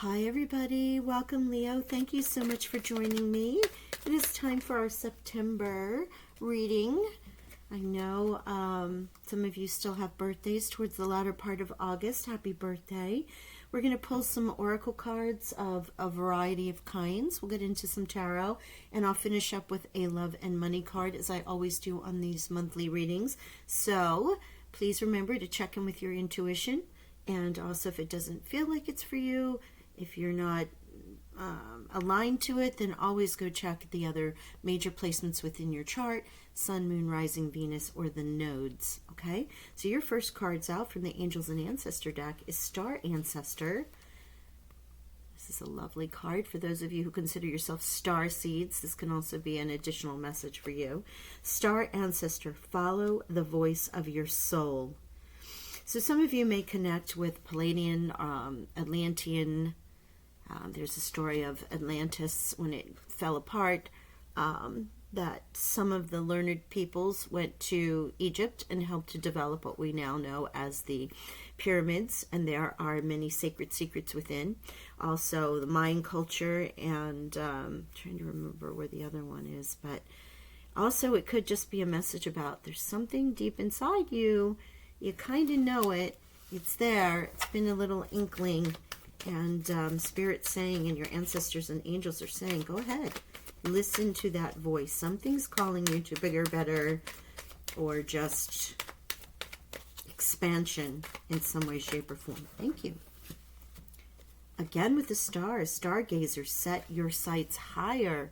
Hi everybody, welcome Leo. Thank you so much for joining me. It is time for our September reading. I know some of you still have birthdays towards the latter part of August. Happy birthday. We're going to pull some oracle cards of a variety of kinds. We'll get into some tarot, and I'll finish up with a love and money card as I always do on these monthly readings. So please remember to check in with your intuition, and also if it doesn't feel like it's for you, if you're not aligned to it, then always go check the other major placements within your chart: Sun, Moon, Rising, Venus, or the nodes. Okay, so your first cards out from the Angels and Ancestor deck is Star Ancestor. This is a lovely card for those of you who consider yourself star seeds. This can also be an additional message for you. Star Ancestor, follow the voice of your soul. So some of you may connect with Palladian, Atlantean. There's a story of Atlantis when it fell apart, that some of the learned peoples went to Egypt and helped to develop what we now know as the pyramids, and there are many sacred secrets within. Also the Mayan culture, and trying to remember where the other one is, but also it could just be a message about there's something deep inside you. You kind of know it. It's there. It's been a little inkling. And Spirit's saying, and your ancestors and angels are saying, go ahead. Listen to that voice. Something's calling you to bigger, better, or just expansion in some way, shape, or form. Thank you. Again with the stars, stargazer, set your sights higher.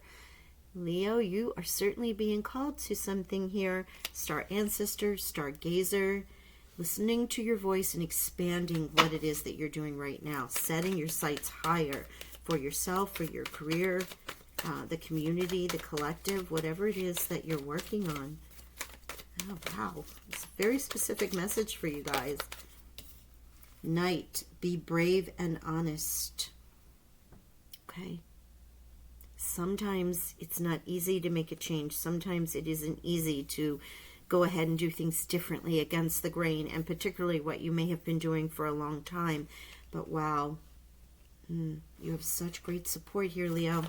Leo, you are certainly being called to something here. Star ancestor, stargazer, listening to your voice and expanding what it is that you're doing right now. Setting your sights higher for yourself, for your career, the community, the collective, whatever it is that you're working on. Oh, wow. It's a very specific message for you guys. Knight, be brave and honest. Okay. Sometimes it's not easy to make a change. Sometimes it isn't easy to go ahead and do things differently against the grain, and particularly what you may have been doing for a long time. But wow, you have such great support here, Leo.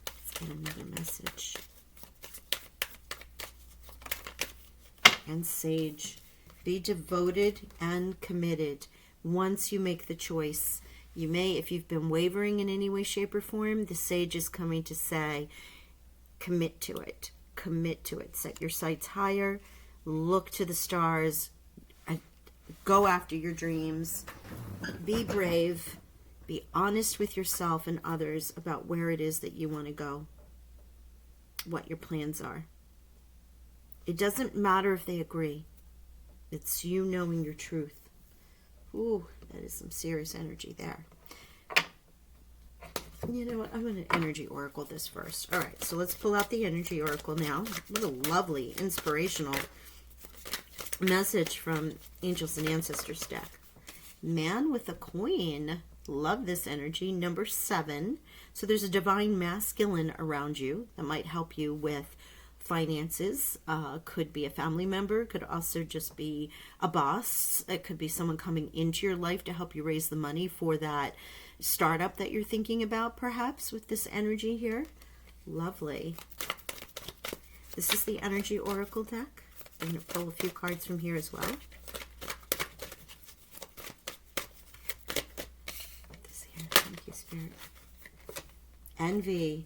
Let's get another message. And Sage, be devoted and committed. Once you make the choice, you may, if you've been wavering in any way, shape, or form, the Sage is coming to say, commit to it. Commit to it. Set your sights higher. Look to the stars. Go after your dreams. Be brave. Be honest with yourself and others about where it is that you want to go. What your plans are. It doesn't matter if they agree. It's you knowing your truth. Ooh, that is some serious energy there. You know what? I'm going to energy oracle this first. All right, so let's pull out the energy oracle now. What a lovely, inspirational message from Angels and Ancestors deck. Man with a coin. Love this energy. Number 7. So there's a divine masculine around you that might help you with finances. Could be a family member. Could also just be a boss. It could be someone coming into your life to help you raise the money for that startup that you're thinking about, perhaps, with this energy here. Lovely. This is the energy oracle deck. I'm going to pull a few cards from here as well. This here. Thank you, Spirit. Envy.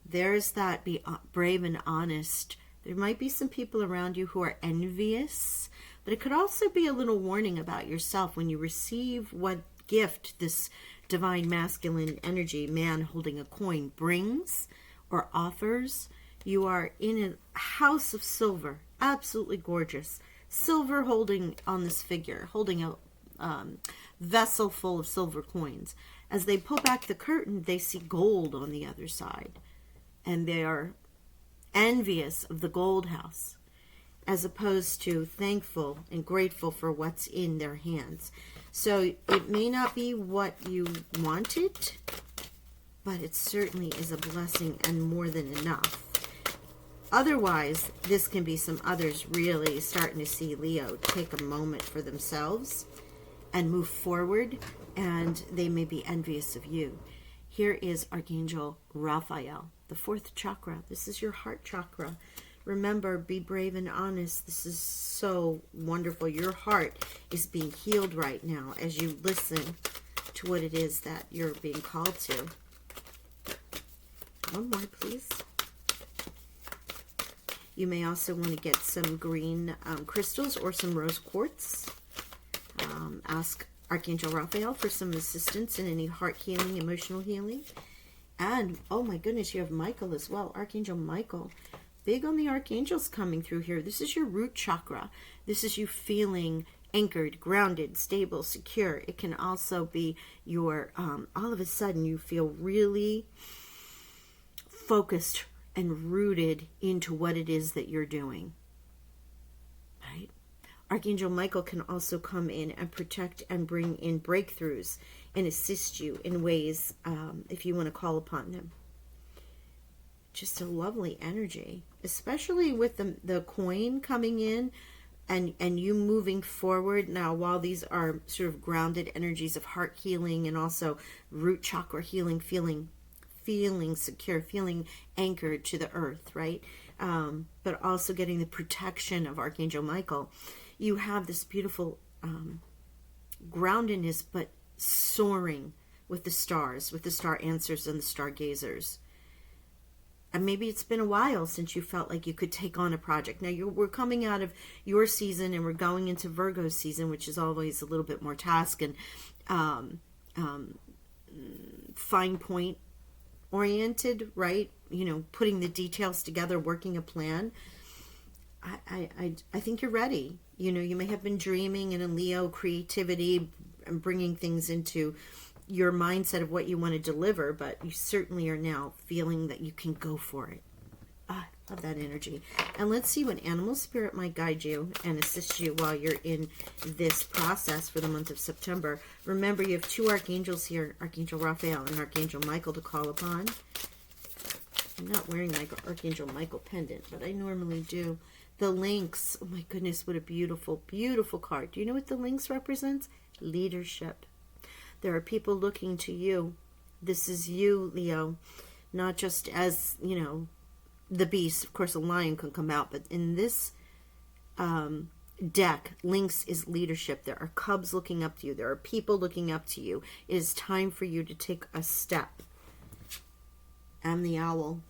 There's that. Be brave and honest. There might be some people around you who are envious, but it could also be a little warning about yourself when you receive what gift this divine masculine energy, man holding a coin, brings or offers. You are in a house of silver, absolutely gorgeous. Silver holding on this figure, holding a vessel full of silver coins. As they pull back the curtain, they see gold on the other side, and they are envious of the gold house, as opposed to thankful and grateful for what's in their hands. So it may not be what you wanted, but it certainly is a blessing and more than enough. Otherwise, this can be some others really starting to see Leo take a moment for themselves and move forward, and they may be envious of you. Here is Archangel Raphael, the fourth chakra. This is your heart chakra. Remember, be brave and honest. This is so wonderful. Your heart is being healed right now as you listen to what it is that you're being called to. One more, please. You may also want to get some green crystals or some rose quartz. Ask Archangel Raphael for some assistance in any heart healing, emotional healing. And, oh my goodness, you have Michael as well. Archangel Michael. Big on the archangels coming through here. This is your root chakra. This is you feeling anchored, grounded, stable, secure. It can also be your, all of a sudden you feel really focused and rooted into what it is that you're doing. Right? Archangel Michael can also come in and protect and bring in breakthroughs and assist you in ways if you want to call upon them. Just a lovely energy, especially with the coin coming in and you moving forward. Now, while these are sort of grounded energies of heart healing and also root chakra healing, feeling secure, feeling anchored to the earth, right? But also getting the protection of Archangel Michael. You have this beautiful groundedness, but soaring with the stars, with the star answers and the stargazers. And maybe it's been a while since you felt like you could take on a project. Now, we're coming out of your season and we're going into Virgo season, which is always a little bit more task and fine point oriented, right? You know, putting the details together, working a plan. I think you're ready. You know, you may have been dreaming in a Leo creativity and bringing things into your mindset of what you want to deliver, but you certainly are now feeling that you can go for it. I love that energy. And let's see what animal spirit might guide you and assist you while you're in this process for the month of September. Remember, you have two archangels here, Archangel Raphael and Archangel Michael, to call upon. I'm not wearing my Archangel Michael pendant, but I normally do. The Lynx. Oh my goodness, what a beautiful, beautiful card. Do you know what the Lynx represents? Leadership. There are people looking to you. This is you, Leo, not just as, you know, the beast. Of course, a lion can come out, but in this deck, Lynx is leadership. There are cubs looking up to you. There are people looking up to you. It is time for you to take a step. And the owl.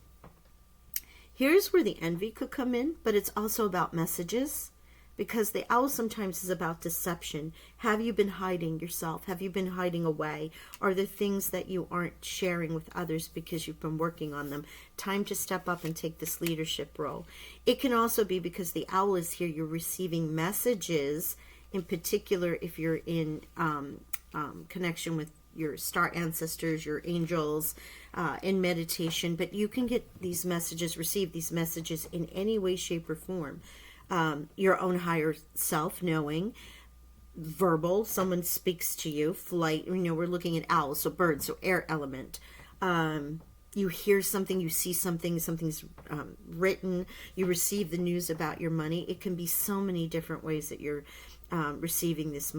Here's where the envy could come in, but it's also about messages. Because the owl sometimes is about deception. Have you been hiding yourself? Have you been hiding away? Are there things that you aren't sharing with others because you've been working on them? Time to step up and take this leadership role. It can also be because the owl is here, you're receiving messages, in particular if you're in connection with your star ancestors, your angels, in meditation. But you can get these messages, receive these messages in any way, shape, or form. Your own higher self knowing, verbal, someone speaks to you, flight, you know, we're looking at owls, so birds, so air element. You hear something, you see something, something's written, you receive the news about your money. It can be so many different ways that you're receiving this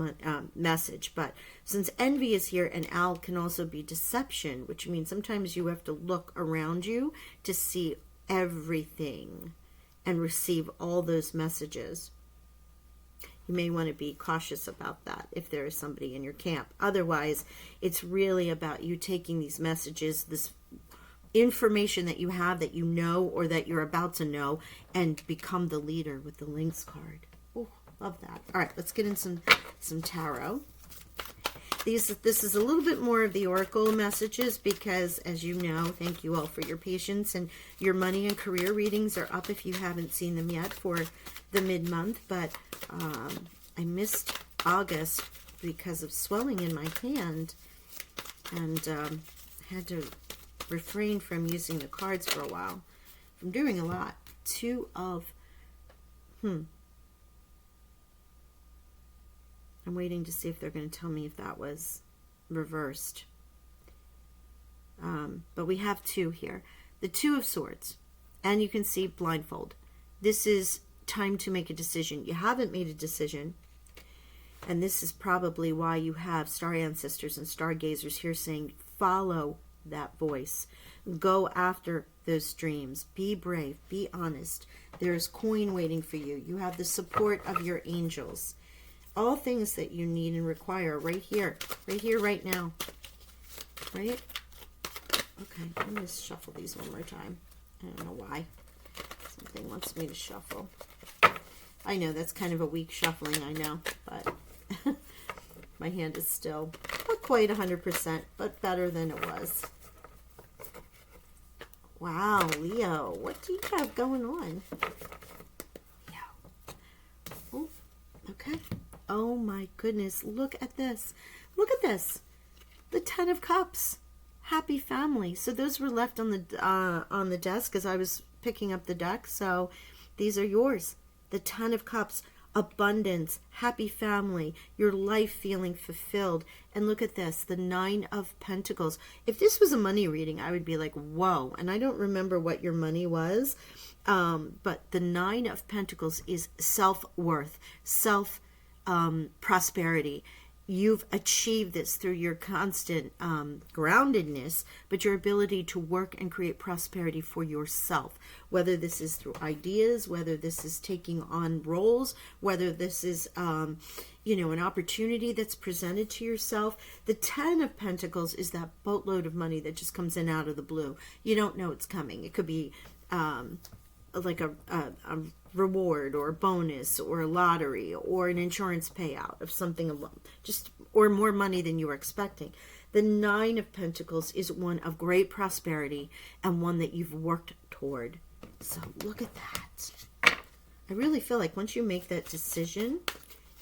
message. But since envy is here, and owl can also be deception, which means sometimes you have to look around you to see everything and receive all those messages. You may want to be cautious about that if there is somebody in your camp. Otherwise, it's really about you taking these messages, this information that you have, that you know, or that you're about to know, and become the leader with the Lynx card. Oh, love that. All right, let's get in some tarot. This is a little bit more of the oracle messages because, as you know, thank you all for your patience, and your money and career readings are up if you haven't seen them yet for the mid-month, but I missed August because of swelling in my hand, and had to refrain from using the cards for a while. I'm doing a lot. I'm waiting to see if they're going to tell me if that was reversed. But we have two here. The Two of Swords. And you can see blindfold. This is time to make a decision. You haven't made a decision. And this is probably why you have star ancestors and stargazers here saying, follow that voice. Go after those dreams. Be brave. Be honest. There's coin waiting for you. You have the support of your angels. All things that you need and require right here, right now. Right? Okay, I'm going to shuffle these one more time. I don't know why. Something wants me to shuffle. I know that's kind of a weak shuffling, I know, but my hand is still not quite 100%, but better than it was. Wow, Leo, what do you have going on? Leo. Oh, okay. Oh my goodness, look at this. Look at this. The 10 of Cups. Happy family. So those were left on the desk as I was picking up the deck. So these are yours. The 10 of Cups. Abundance, happy family, your life feeling fulfilled. And look at this, the 9 of Pentacles. If this was a money reading, I would be like, whoa. And I don't remember what your money was, but the 9 of Pentacles is self-worth, prosperity. You've achieved this through your constant groundedness, but your ability to work and create prosperity for yourself, whether this is through ideas, whether this is taking on roles, whether this is, an opportunity that's presented to yourself. The 10 of Pentacles is that boatload of money that just comes in out of the blue. You don't know it's coming. It could be like a reward or a bonus or a lottery or an insurance payout of something or more money than you were expecting. The 9 of Pentacles is one of great prosperity and one that you've worked toward. So look at that. I really feel like once you make that decision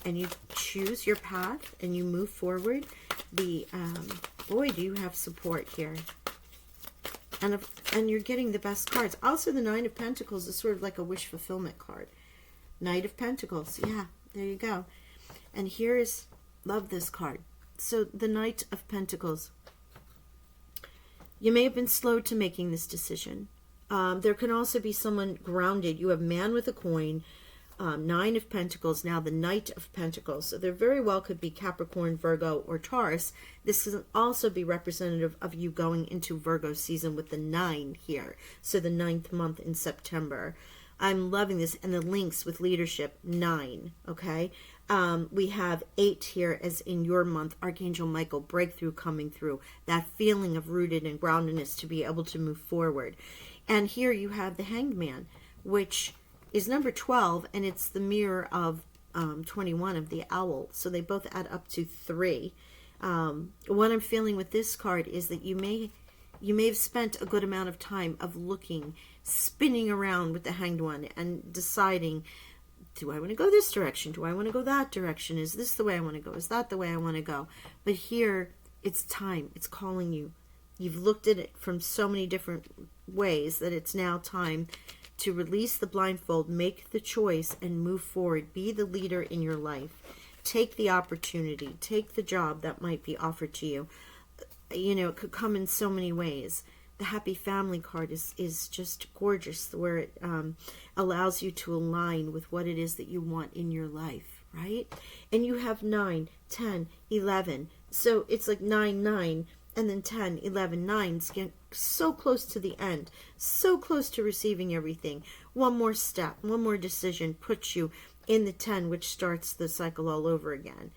and you choose your path and you move forward, boy, do you have support here. And you're getting the best cards. Also, the 9 of Pentacles is sort of like a wish fulfillment card. Knight of Pentacles. Yeah, there you go. And here's, love this card. So the Knight of Pentacles. You may have been slow to making this decision. There can also be someone grounded. You have man with a coin. 9 of Pentacles, now the Knight of Pentacles. So there very well could be Capricorn, Virgo, or Taurus. This can also be representative of you going into Virgo season with the 9 here. So the 9th month in September. I'm loving this. And the Lynx with leadership, 9. Okay. We have 8 here as in your month. Archangel Michael, breakthrough coming through. That feeling of rooted and groundedness to be able to move forward. And here you have the Hanged Man, which is number 12, and it's the mirror of 21 of the owl. So they both add up to 3. What I'm feeling with this card is that you may have spent a good amount of time of looking, spinning around with the Hanged One and deciding, do I want to go this direction? Do I want to go that direction? Is this the way I want to go? Is that the way I want to go? But here, it's time. It's calling you. You've looked at it from so many different ways that it's now time to release the blindfold, make the choice, and move forward. Be the leader in your life. Take the opportunity. Take the job that might be offered to you. It could come in so many ways. The Happy Family card is just gorgeous, where it allows you to align with what it is that you want in your life, right? And you have 9, 10, 11. So it's like 9, 9. And then 10, 11, 9, get so close to the end, so close to receiving everything. One more step, one more decision puts you in the 10, which starts the cycle all over again.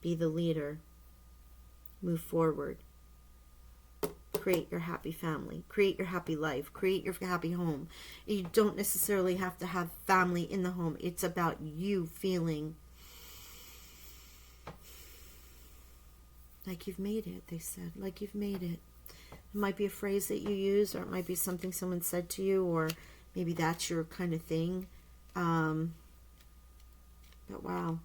Be the leader. Move forward. Create your happy family. Create your happy life. Create your happy home. You don't necessarily have to have family in the home. It's about you feeling like you've made it, they said. Like you've made it. It might be a phrase that you use, or it might be something someone said to you, or maybe that's your kind of thing. But wow.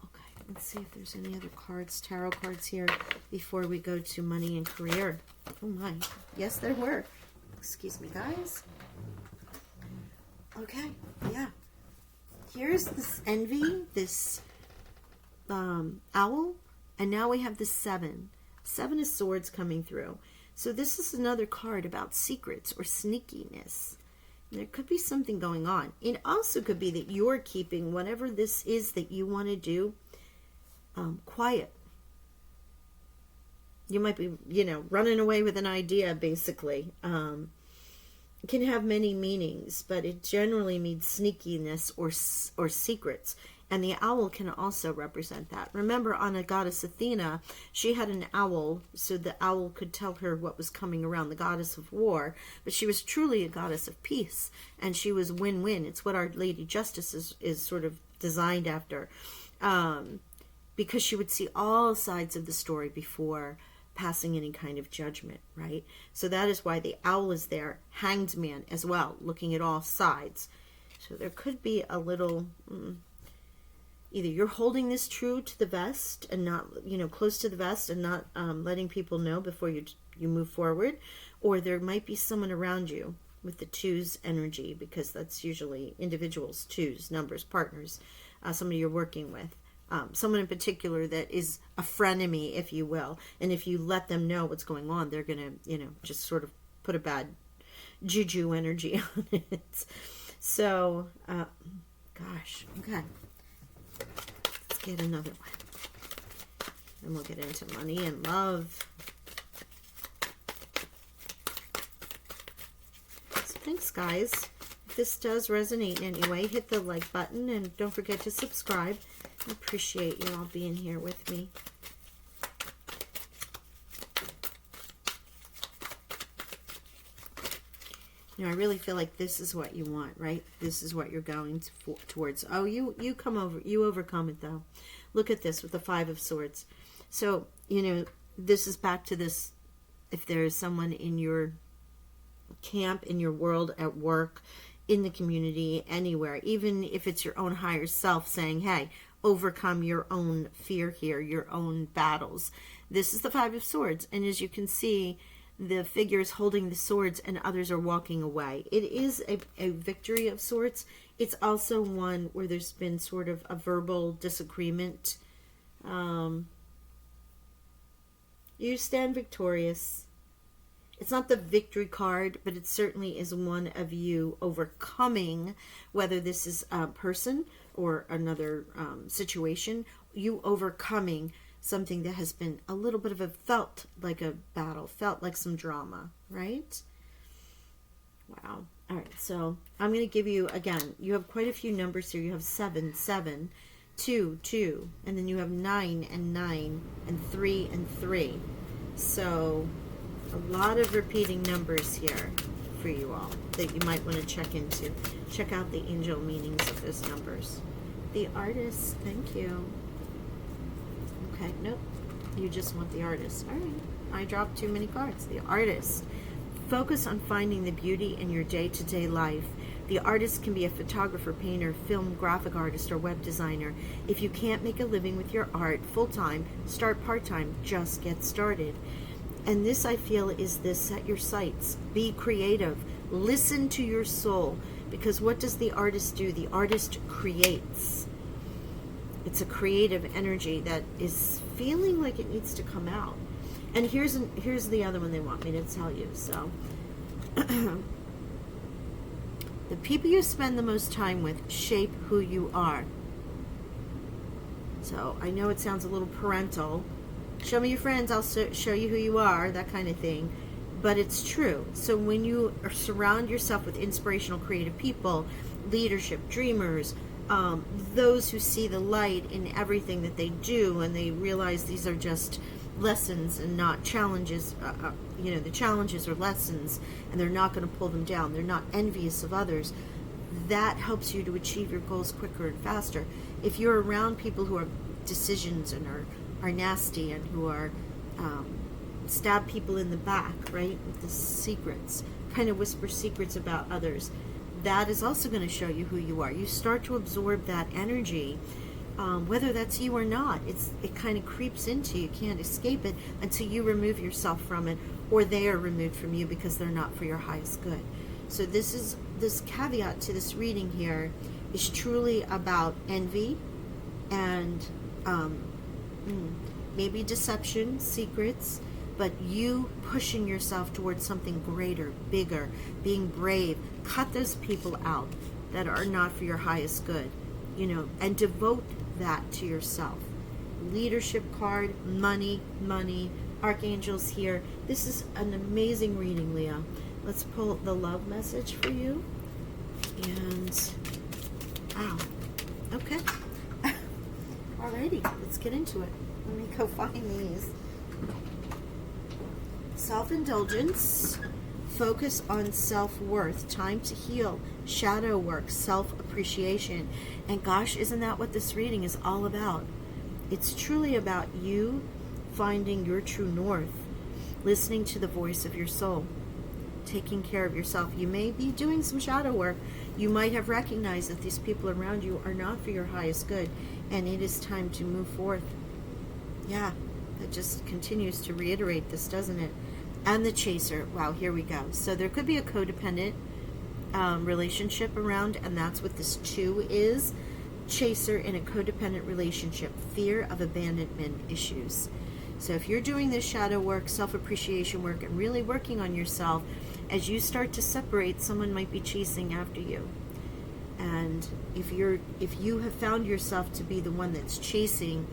Okay, let's see if there's any other cards, tarot cards here, before we go to money and career. Oh my. Yes, there were. Excuse me, guys. Okay, yeah. Here's this envy, this owl. And now we have the 7. 7 of Swords coming through. So this is another card about secrets or sneakiness. There could be something going on. It also could be that you're keeping whatever this is that you want to do quiet. You might be, running away with an idea, basically. It can have many meanings, but it generally means sneakiness or secrets. And the owl can also represent that. Remember, on a goddess Athena, she had an owl, so the owl could tell her what was coming around, the goddess of war. But she was truly a goddess of peace, and she was win-win. It's what Our Lady Justice is sort of designed after, because she would see all sides of the story before passing any kind of judgment, right? So that is why the owl is there, hanged man as well, looking at all sides. So there could be a little... either you're holding this true to the vest and not, close to the vest and not letting people know before you move forward, or there might be someone around you with the twos energy, because that's usually individuals, twos, numbers, partners, somebody you're working with, someone in particular that is a frenemy, if you will. And if you let them know what's going on, they're going to, just sort of put a bad juju energy on it. So, gosh, okay. Let's get another one. Then we'll get into money and love. So thanks, guys. If this does resonate in any way, hit the like button and don't forget to subscribe. I appreciate you all being here with me. I really feel like this is what you want, right? This is what you're going towards. Oh, you come over. You overcome it, though. Look at this with the Five of Swords. So, this is back to this. If there is someone in your camp, in your world, at work, in the community, anywhere, even if it's your own higher self saying, hey, overcome your own fear here, your own battles. This is the Five of Swords. And as you can see, the figures holding the swords and others are walking away. It is a victory of sorts. It's also one where there's been sort of a verbal disagreement. You stand victorious. It's not the victory card, but it certainly is one of you overcoming, whether this is a person or another situation, you overcoming something that has been a little bit of felt like a battle, felt like some drama, right? Wow. All right, so I'm going to give you, again, you have quite a few numbers here. You have 7, 7, 2, 2, and then you have 9 and 9, and 3 and 3. So a lot of repeating numbers here for you all that you might want to check into. Check out the angel meanings of those numbers. The Artist, thank you. Okay, nope. You just want the Artist. All right. I dropped too many cards. The Artist. Focus on finding the beauty in your day-to-day life. The artist can be a photographer, painter, film, graphic artist, or web designer. If you can't make a living with your art full-time, start part-time. Just get started. And this, I feel, is this: set your sights. Be creative. Listen to your soul. Because what does the artist do? The artist creates. It's a creative energy that is feeling like it needs to come out. And here's the other one they want me to tell you. So, the people you spend the most time with shape who you are. So, I know it sounds a little parental. Show me your friends, I'll show you who you are, that kind of thing. But it's true. So when you surround yourself with inspirational, creative people, leadership, dreamers, those who see the light in everything that they do, and they realize these are just lessons and not challenges, the challenges are lessons, and they're not going to pull them down. They're not envious of others. That helps you to achieve your goals quicker and faster. If you're around people who are decisions and are nasty and who are stab people in the back, right, with the secrets, kind of whisper secrets about others, that is also going to show you who you are. You start to absorb that energy, whether that's you or not. It kind of creeps into you. You can't escape it until you remove yourself from it, or they are removed from you because they're not for your highest good. So this caveat to this reading here is truly about envy and maybe deception, secrets, but you pushing yourself towards something greater, bigger, being brave. Cut those people out that are not for your highest good, and devote that to yourself. Leadership card, money, archangels here. This is an amazing reading, Leo. Let's pull the love message for you. And, wow, okay. Alrighty, let's get into it. Let me go find these. Self-indulgence, focus on self-worth, time to heal, shadow work, self-appreciation. And gosh, isn't that what this reading is all about? It's truly about you finding your true north, listening to the voice of your soul, taking care of yourself. You may be doing some shadow work. You might have recognized that these people around you are not for your highest good, and it is time to move forth. Yeah, that just continues to reiterate this, doesn't it? And the chaser. Wow, here we go. So there could be a codependent relationship around, and that's what this 2 is. Chaser in a codependent relationship, fear of abandonment issues. So if you're doing this shadow work, self-appreciation work, and really working on yourself, as you start to separate, someone might be chasing after you. And if you have found yourself to be the one that's chasing,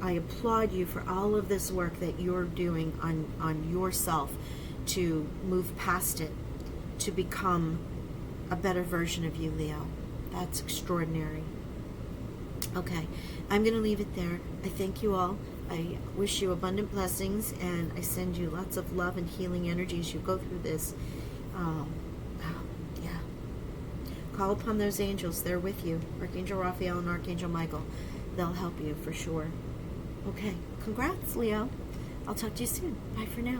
I applaud you for all of this work that you're doing on yourself to move past it, to become a better version of you, Leo. That's extraordinary. Okay, I'm going to leave it there. I thank you all. I wish you abundant blessings, and I send you lots of love and healing energy as you go through this. Yeah. Call upon those angels. They're with you. Archangel Raphael and Archangel Michael. They'll help you for sure. Okay, congrats, Leo. I'll talk to you soon. Bye for now.